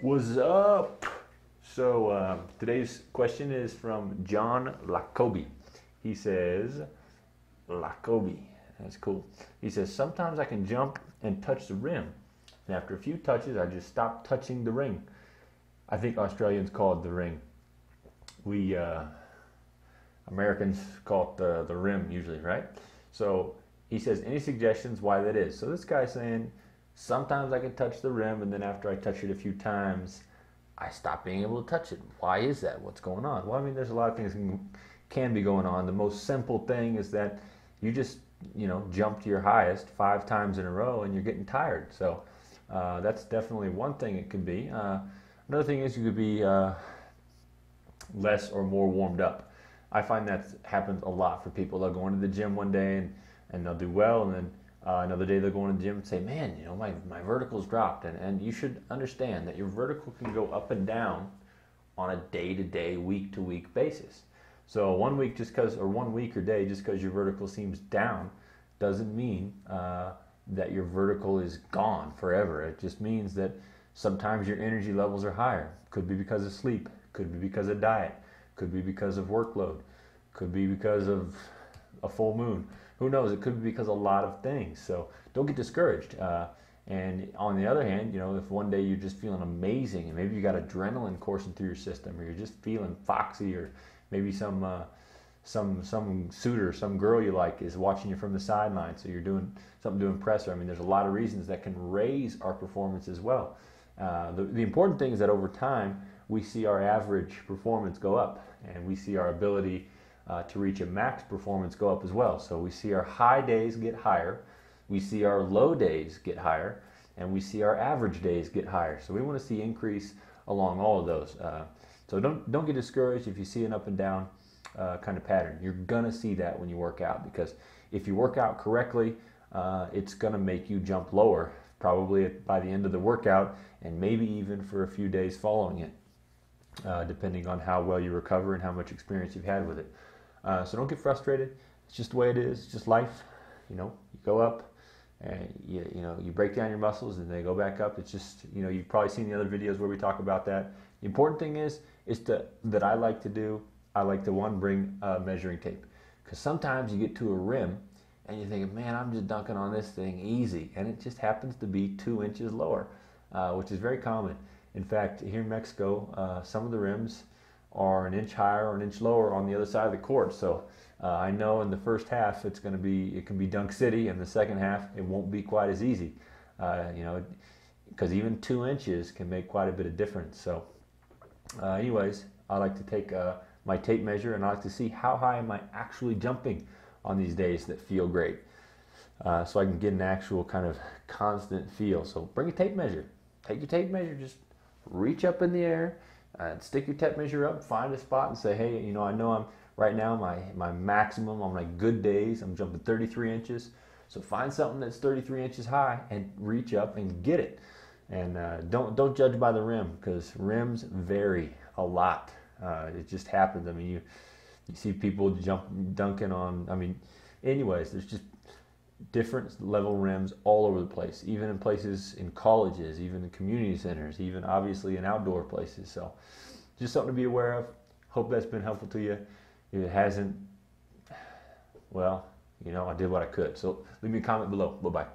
What's up? So today's question is from John Lakobe. He says, Lakobe, that's cool. He says, sometimes I can jump and touch the rim, and after a few touches, I just stop touching the ring. I think Australians call it the ring. We Americans call it the rim usually, right? So he says, any suggestions why that is? So this guy's saying, sometimes I can touch the rim, and then after I touch it a few times, I stop being able to touch it. Why is that? What's going on? Well, I mean, there's a lot of things can be going on. The most simple thing is that you just, jump to your highest 5 times in a row, and you're getting tired. So that's definitely one thing it could be. Another thing is you could be less or more warmed up. I find that happens a lot for people. They'll go into the gym one day and they'll do well, and then another day they'll go into the gym and say, man, my vertical's dropped. And you should understand that your vertical can go up and down on a day-to-day, week-to-week basis. So 1 week one week or day, just because your vertical seems down, doesn't mean that your vertical is gone forever. It just means that sometimes your energy levels are higher. Could be because of sleep, could be because of diet, could be because of workload, could be because of a full moon. Who knows? It could be because of a lot of things. So don't get discouraged. And on the other hand, if one day you're just feeling amazing, and maybe you got adrenaline coursing through your system, or you're just feeling foxy, or maybe some suitor, some girl you like is watching you from the sideline, so you're doing something to impress her. I mean, there's a lot of reasons that can raise our performance as well. The important thing is that over time, we see our average performance go up, and we see our ability to reach a max performance go up as well. So we see our high days get higher, we see our low days get higher, and we see our average days get higher. So we want to see increase along all of those. So don't get discouraged if you see an up and down kind of pattern. You're gonna see that when you work out, because if you work out correctly, it's gonna make you jump lower, probably by the end of the workout, and maybe even for a few days following it, depending on how well you recover and how much experience you've had with it. So don't get frustrated. It's just the way it is. It's just life. You go up, and you break down your muscles, and they go back up. It's just you've probably seen the other videos where we talk about that. The important thing is that I like to do. I like to bring measuring tape, because sometimes you get to a rim and you're thinking, man, I'm just dunking on this thing easy, and it just happens to be 2 inches lower, which is very common. In fact, here in Mexico, some of the rims are an inch higher or an inch lower on the other side of the court. So I know in the first half it can be dunk city, and the second half it won't be quite as easy, because even 2 inches can make quite a bit of difference. So anyways, I like to take my tape measure, and I like to see how high am I actually jumping on these days that feel great, so I can get an actual kind of constant feel. So bring a tape measure. Take your tape measure, just reach up in the air, and stick your tape measure up, find a spot and say, hey, I know I'm right now my maximum on my good days, I'm jumping 33 inches. So find something that's 33 inches high and reach up and get it. And don't judge by the rim, because rims vary a lot. It just happens. I mean, you see people dunking on, anyways, there's just different level rims all over the place, even in places in colleges, even in community centers, even obviously in outdoor places. So just something to be aware of. Hope that's been helpful to you. If it hasn't, well, I did what I could. So leave me a comment below. Bye-bye.